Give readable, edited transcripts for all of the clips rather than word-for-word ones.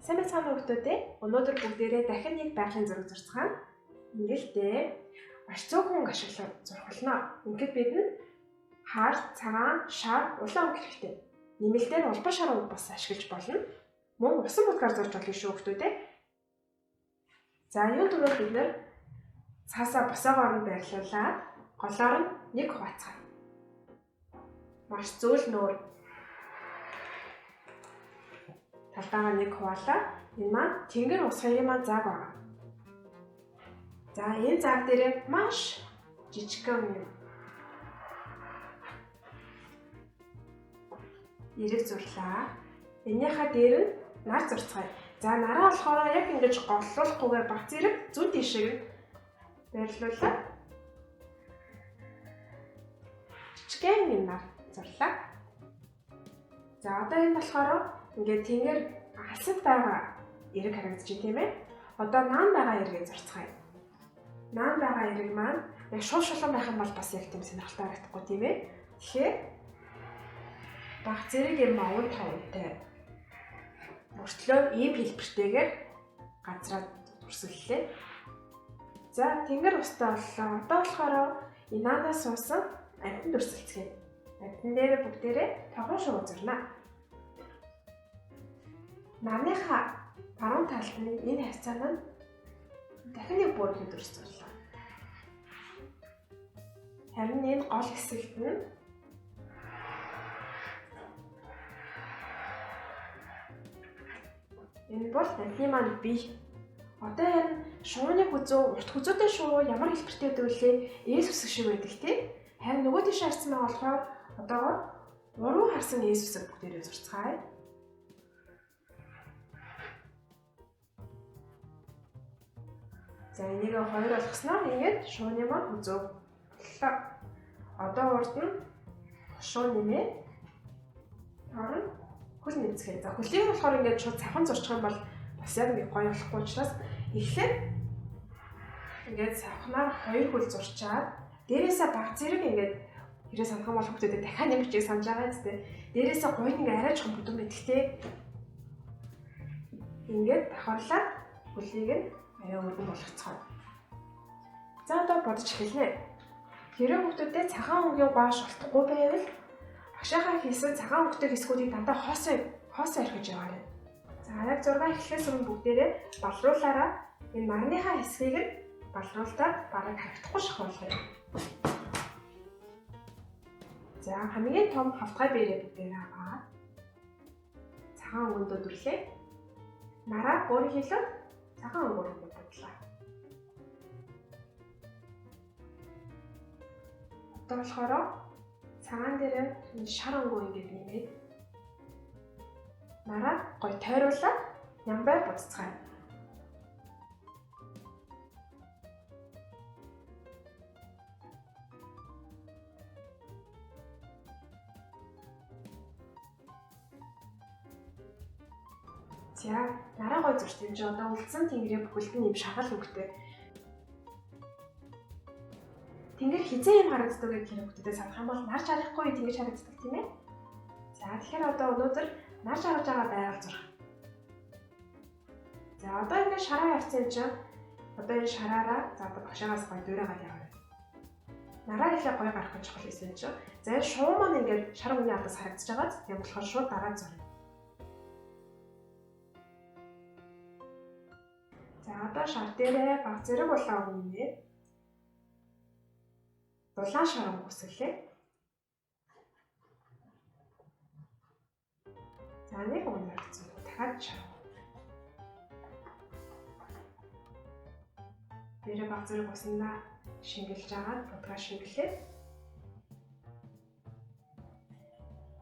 Сайн байцгаана уу хүмүүстээ. Өнөөдөр бүгдээрээ дахин нэг байгалийн зураг зурцгаана. Ингээдтэй маш зөвхөн зурхална. Ингээд бид нь хар, цагаан, шар, улаан өнгө хэрэгтэй. Нэмэлтээр улбар шар өнгө бас ашиглаж болно. Мөн усан будгаар зурж болно шүү хүмүүстээ. За юун түрүү бид нэр цаасаа босоогоор нь байрлуулаад голоор нь нэг хуваацгаая. Маш зөөл нөр талбайгаа нэг хуваалаа. Энэ маань тэнгэр ус хоёрын маань зааг байгаа. За энэ зааг дээр маш жижигхэн юм эрэг зурлаа. Энийхээ дээр нь нар зурцгаая. За нараа болохоор яг ингэж голлуулахгүйгээр баг зэрэг зүд ишиг байрлуулаад жижигхэн юм нар зурлаа. За одоо энэ болохоор ингээд тэнгэр алсад байгаа эрэг харагдаж байна тийм ээ. Одоо наан байгаа эргээ зурцгаая. Наан байгаа эрэг маань яг шууд шулуун байх юм бол бас яг тийм сонирхолтой харагдахгүй тийм ээ. Тэгэхээр баг зэрэг юм овон товтой мөртлөө ийм хэлбэртэйгээр газраа үрсэллээ. За тэнгэр устаа боллоо. Одоо болохоор энэ наанаас суусан амтнд үрсэлцгээе. Амтан дээр бүгдээрээ тогон шувуу зурна. Нарныхаа баруун талд нь энэ хавцаан нь дахин нэг бүр хөдөрч зурлаа. Харин энэ гол хэсэгт нь энэ бол амтны маань бие. Одоо харин шууны хүзүү, урт хүзүүтэй шувуу ямар хэлбэртэй байдаг вэ? Ээс үсэг шиг байдаг тийм. Харин нөгөө тийш харсан байгаа болохоор одоо уруу харсан ээс үсэг бүгдээрээ зурцгаая. За энийг хоёр болгосноор ингээд шууны маань хүзүү боллоо. Одоо урд нь шуу нэмээ. Харин хөл нэмцгээе. За хөлийг болохоор ингээд шууд цахан зурчих юм бол бас яг нэг гоё болохгүй учраас эхлээд ингээд цавхнаар хоёр хөл зурчаад дээрээсээ баг зэрэг ингээд хэрэг санах юм бол хүмүүстэй дахиад нэмэрчийг санаж байгаа зү. Дээрээсээ гоё нэг арай жоохон бүдүүн мэдхтэй. Ингээд давхарлаад хөлийг нь аяа өргөн болгоцгоо. За одоо бодож эхэлнэ. Хэрэг хүмүүстэй цагаан өнгийн гоо шалтахгүй байвал агшаахаа хийсэн цагаан өнгөтэй хэсгүүдийг дандаа хоосоо орхиж яваарай. За яг 6 эхлэхээс өмнө бүгдээрээ балруулаараа энэ нарныхаа хэсгийг нь балруулдаа бараг харагдахгүй шахуулгая. За хамгийн том хавтгай бэрээ бүгдээрээ аваад цагаан өнгөнд өдөрлөө. Нараа өөр хийлээ цагаан өнгөөр бодлоо. Одоо болохоор цагаан дээр шар өнгөө ингэж нэмээд нараа гой тойруулаад нямбай буццгаая. За нараа гой зурч юм чи одоо үлдсэн тэнгэрийн бүхэлдэн юм шагал өнгөтэй. Тэнгэр хизээ юм харагддаг гэх хэрэг бүгдээ санах юм бол нар чарахгүй тэнгэр харагддаг тийм ээ. За тэгэхээр одоо өнөөдөр нар чарж байгаа байгаль зурх. За одоо ингэ шараа явцсан чинь одоо энэ шараараа за одоо багшаагаас гой дуурайгаад яваа. Нараа ихээ гой гарах гэж чухал байсан чинь. За энэ шуу маань ингээд шар үний алдаас харагдаж байгаа. Тийм болохоор шууд дараа зурна. За одоо шар дээрээ баг зэрэг улаан өгнө. Улаан шар өнгө үсгэлээ. За нэг өнгө хэрэгцээ. Дахиад шар. Дээрээ баг зэрэг уснаа шингэлж агаад будгаа шингэлээ.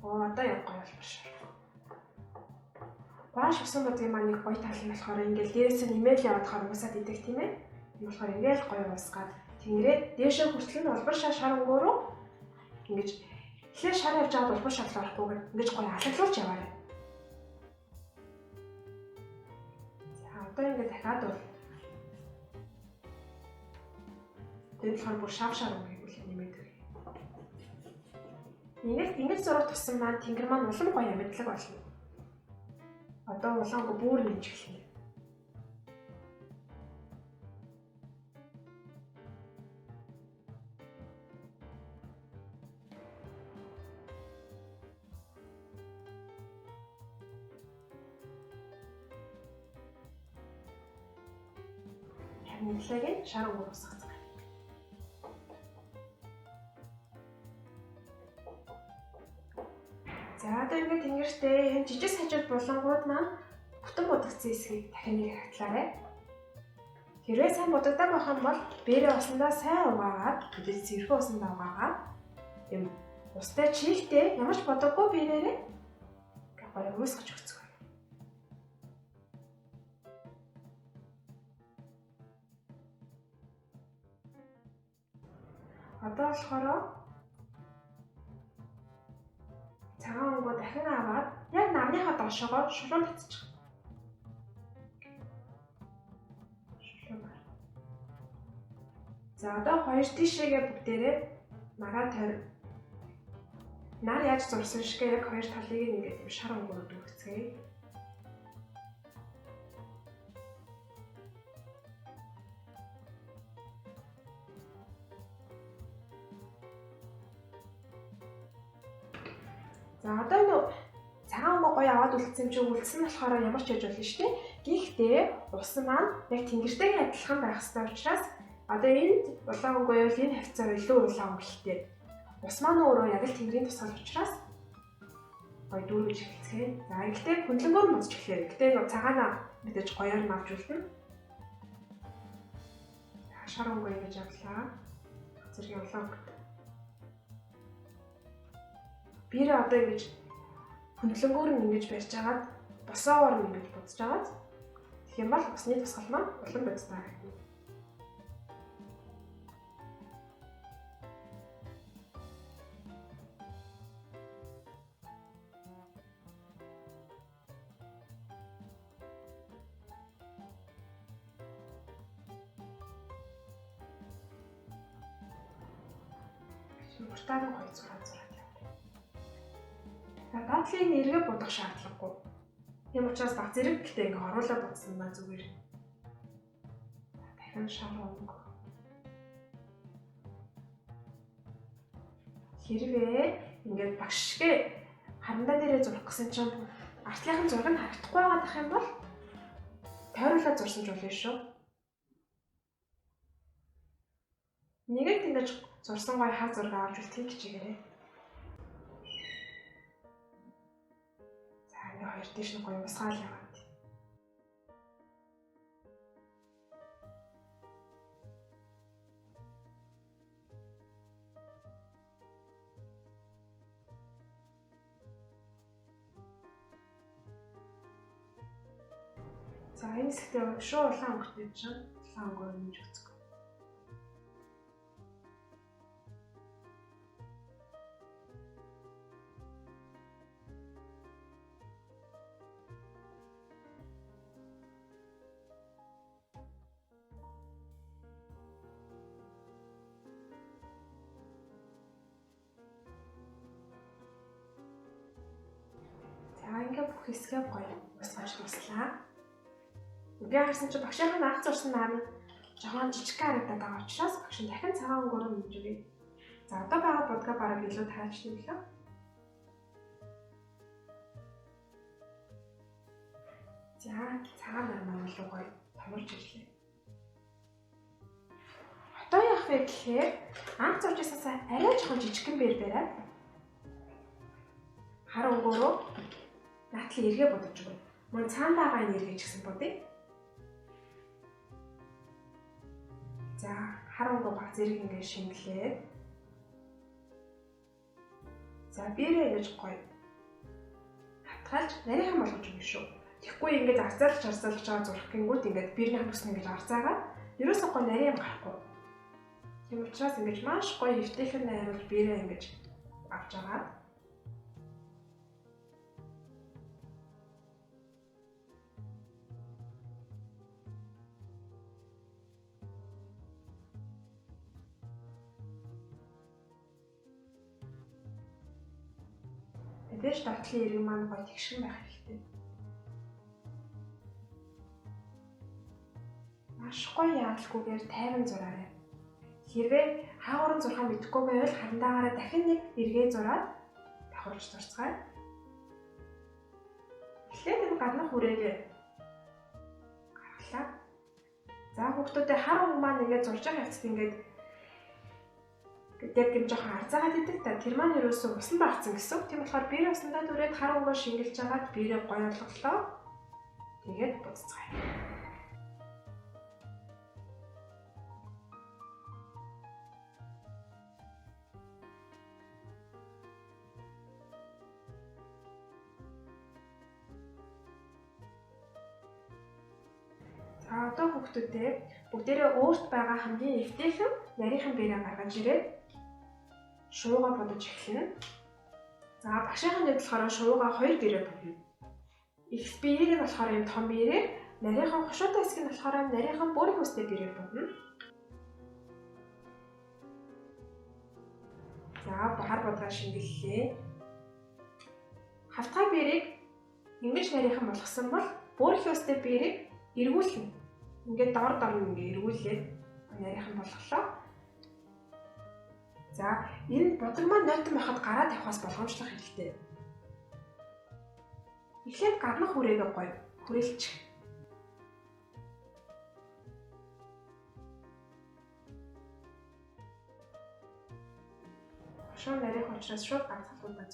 Одоо яг гоё болчихсон шар. Бааш усан будгийн маань нэг гоё тал нь болохоор ингээл дээрээс нь нэмэл яваадахаар уусаад идэх тийм ээ. Энэ болохоор ингээл гоё уусгаад тэнгэрээ дээшээ хүртэл нь улбар шар өнгөөрөө ингэж эхлээ шар явж аваад улбар шар орохгүйгээр ингэж гоё алаглуулж яваарай. За одоо ингэ дахиад бол тэр болохоор бүр шав шар өнгөийг үл нэмээд өгье. Ингэж зураг тусан маань тэнгэр маань улам гоё амьдлаг болно. Одоо улаангүй бүр нэмж эхэлнэ. Нийлээг нь шар өнгөөр усгацгаая. За одоо ингээд тэнгэртэй энэ жижиг сажууд булангууд маань бүтэн будагдсан хэсгийг дахин нэг хатлаарай. Хэрвээ сайн будагдаад байх юм бол бээрээ усандаа сайн угаагаад мэдээж зэрхэн усандаа угаагаад юм устай чийлтэй ямар ч бодоггүй бээрээрээ гоё уусгаж өгцгөө. Одоо болохоор цагаан өнгөө дахин аваад яг намныхаа доошогоо шулуун татчих. За одоо хоёр тишээгээ бүгдээрээ мараа тойр. Нар яаж зурсан шигээ яг хоёр талыг ингээд юм шар өнгөөр дүүргэцгээе. За одоо энэ цагаан өнгө гоё аваад үлдсэн чи үлдсэн болохоор ямар ч хийж болно шүү дээ. Гэхдээ ус маань яг тэнгэртэйгээ адилхан байх ёстой учраас одоо энд улаан өнгө бол энэ хавцаар илүү улаан өнгөлтэй. Ус маань өөрөө яг л тэнгэрийн тусгал учраас гоё дүүргэж эхэлцгээе. За гэхдээ хөндлөнгөөр нь босч эхлэв. Гэтэ нэг цагаанаа мэдээж гоёор нь авч үлдэнэ. Шар өнгө ингэж авлаа. Зэргийн улаан өнгө. Бээрээ одоо ингэж хөндлөнгөөр нь ингэж барьж агаад босоогоор нь ингэж будж агаад тэгэх юм бол усны тусгал маань улам бодтой харагдана. Уртаар нь гоё зураг зураад явна. Дадлын нэргээ будах шаардлагагүй. Тийм учраас баг зэрэг гэхдээ ингээ оруулаад будсан ба зүгээр. Дахин шар өнгө. Хэрвээ ингээд багшгээ харандаа дээрээ зурах гэсэн чинь артлынхан зураг нь харагдахгүй байгаадах юм бол тойруулаад зурсан ч болно шүү. Нэгэд ингэж зурсан гоё хав зураг авч үлдэхийг хичээгээрэй. За ингээ хоёр тийш нь гоё усгаал яваад. За энэ хэсэгтээ шууд улаан өнгөтэй чинь улаан өнгөөр нэмж өгцгөө. Ингээ бүх хэсгээ гоё усгаж дуслаа. Би харсан чи багшийн анх зурсан нарны жоохон жижиг харагдаад байгаа учраас багш нь дахин цагаан өнгөөр нэмж өгье. За одоо байгаа будгаа бараг илүү таачна гэлээ. За цагаан нар маань илүү гоё томорч ирлээ. Одоо яах вэ гэхээр анх зурж байсаасаа арай жоохон жижигхэн бээр бариад хар өнгөөрөө натлын эргээ бодож өгнө. Мөн цаана байгаа энэ эргээ ч гэсэн бодъё. За хар өнгө баг зэрэг ингэ шингэлээд. За бээрээ ингэж гоё хатгалж нарийнхан болгож өгнө шүү. Тэгэхгүй ингэж арцаалж байгаа зурх гингүүд ингэж биерний хамсна ингэж арцаагаад ерөөсөө гоё нарийн гарахгүй. Тийм учраас ингэж маш гоё эвтэйхэн найруулж бээрээ ингэж авч агаад мэдээж датлын эрг маань гоё тэгшин байх хэрэгтэй. маш гоё яалтгүйгээр тайван зураарай. Хэрвээ хаагуурын зурхаа мэдэхгүй байвал харандаагаараа дахин нэг эргээ зураад давхарч зурцгаая. Эхлээд энэ гаднах хүрээгээ гаргалаа. За хүүхдүүдэд хар хүн маань ингээд зурж байгаа явцад ингээд яг юм жоохон арзаагаад идэг та. Тэр маань ерөөсөө усан багцсан гэсэн. Тийм болохоор биеэр усандаа дүрээд хар өнгөө шингэлж агаад биеэрээ гоё олголоо. Тэгээд буцацгаая. За одоо хүүхдүүдээ бүгдээрээ өөрт байгаа хамгийн эвтэйхэн нарийнхан биерээ гаргаж ирээд шуугаа бодож эхэлнэ. За багшийн хувьд болохоор шуугаа 2 биерээ бодно. Их биеэр нь болохоор юм том биерээ, нарийнхан хошуутай хэсэг нь болохоор нарийнхан бүрийн хүстэй биерээ бодно. За хар бодгаа шингэллээ. Хавтгай биерийг ингэж нарийнхан болгосон бол бүрийн хүстэй биерийг эргүүлнэ. Ингээд дор ингээд эргүүлээд нарийнхан болголоо. За энэ бодог маань нойтон байхад гараа тавихаас болгоомжлох хэрэгтэй. Эхлээд гаднах хүрээгээ гоё хүрээлчих. Хошуу нарийнх учраас шууд ганцхан зурна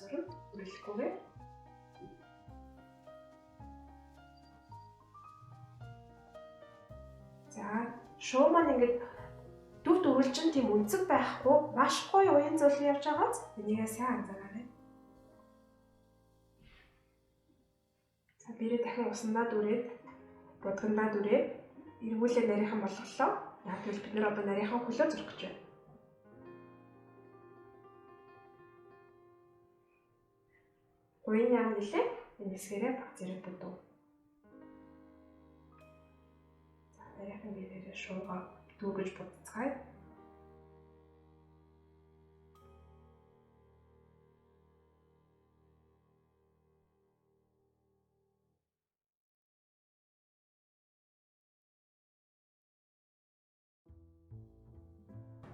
хүрээлэхгүйгээр. За шуу маань ингээд дүрт үргэлжин тийм үнцэг байхгүй маш гоё уян зөвлөн явж байгааз энийгээ сайн анзаараарай. За биерээ дахин усандаа дүрээд бодгондоо дүрээд эргүүлээ нарийнхан болголоо. Яг л бид нэр одоо нарийнхан хөлөө зурх гэж байна. Уян яам нэлээ энэ хэсгээрээ баг зэрэг бүдүү. За нарийнхан биерээ шуугаа дүүгэж буцацгаая.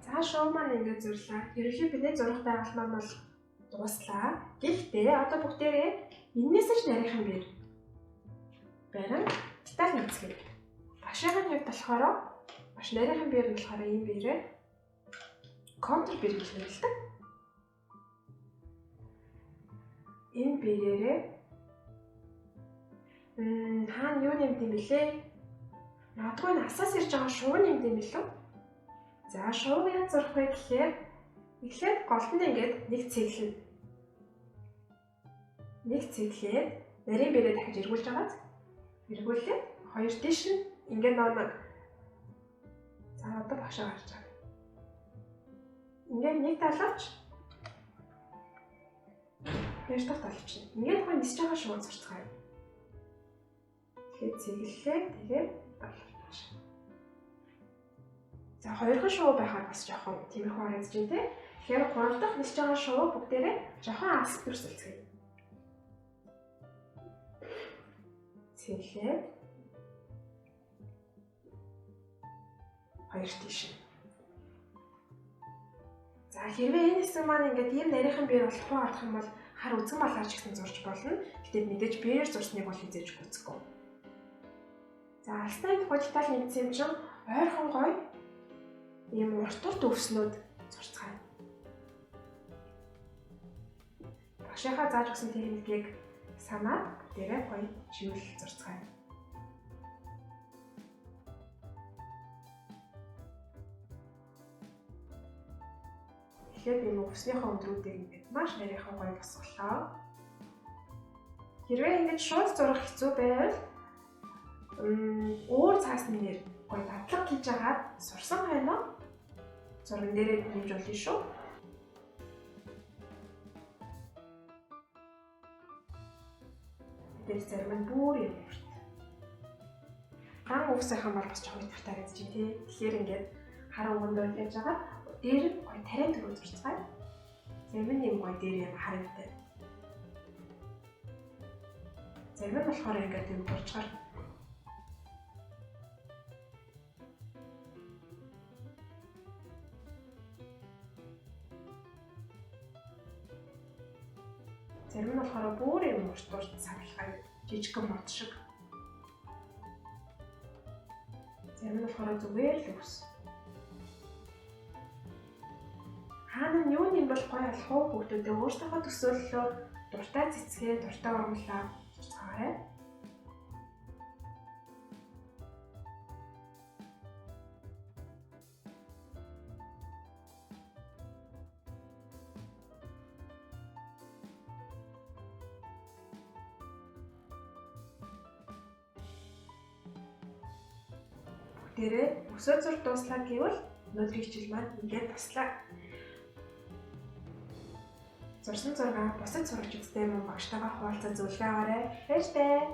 За шоу маань ингээд зурлаа. Ерөнхийдөө бидний зурх байгаль маань бол дуслаа. Гэхдээ одоо бүгдээрээ энээс ч нарийнхан биер барин деталь нэцгээ. Багшийн хувьд болохоор маш нарийнхан биер нь болохоор энэ биерээ контур биер гэж нэрлэдэг. Энэ биерээрээ хаана юу нэмд юм бэлээ? Магадгүй насаас ирж байгаа шуу нэмд юм билүү? За шууг яаж зурх вэ гэхээр эхлээд голтонд ингээд нэг цэглэнэ. Нэг цэглээд нарийн биерээ дахиж эргүүлж агаад эргүүлээ. Хоёр тийш нь ингээд нэг за одоо багшаа гарч байгаа. Ингээд нэг талавч хоёр дахь талавч. Ингээд гоо нисэж байгаа шууд зурцгаая. Тэгээд цэглэлээ тэгээд талавч. За хоёрхан шуу байхад бас жоохон тиймэрхүү харагдаж байна те. Тэгэхээр гурав дахь нисэж байгаа шуу бүгдээрээ жоохон алс төрсөлцгөө. Цэглээд хоёр тийш. За хэрвээ энэ хэсэг маань ингээд ийм нарийнхан биер болохгүй болох юм бол хар үзэн балаарч гэсэн зурж болно. Гэтэл мэдээж биеэр зурсныг бол хизээж гүцэхгүй. За алстай хожтал нэгдсэн юм чинь ойрхон гоё ийм уртур төвснүүд зурцгаая. Багшийнхаа зааж өгсөн техникийг санаад дээрээ гоё живэл зурцгаая. Тэгэхээр энэ өвснийхөө өндрүүдийг ингээд маш нарийнхан гоё босголоо. Хэрвээ ингэж шууд зурах хэцүү байвал өөр цаасны нэр гоё дадлаг хийж агаад сурсан хайнаа зурган дээрээ нэмж болно шүү. Тэр зарим нь бүр юм урт. Ган өвсөйхэн бол бас жоохон ихтэй харагдаж байна тий. Тэгэхээр ингээд хараа өнгөнд байж байгаа дээр гоё тариа төрөө зурцгаая. Зарим нь юм гоё дээр юм харагддаг. Зарим нь болохоор ингээд юм бурчгаар Зарим нь болохоор бүр юм урт савлахаар жижигхэн мод шиг. Зарим нь болохоор зүгээр л өвс. Хаана нь юу юм бол гоё болох уу хүүхдүүдээ өөрсдөө төсөөллөө дуртай цэцгээ, дуртай урмлаа цацгаарай. Бүгдээрээ өсөө зур дууслаа гэвэл өнөөдрийн хичээл маань ингээд таслаа. Зурсан зураг бусад сурагчдтай мөн багштайгаа хуваалцаж зөвлөгөө аваарай. Баяртай.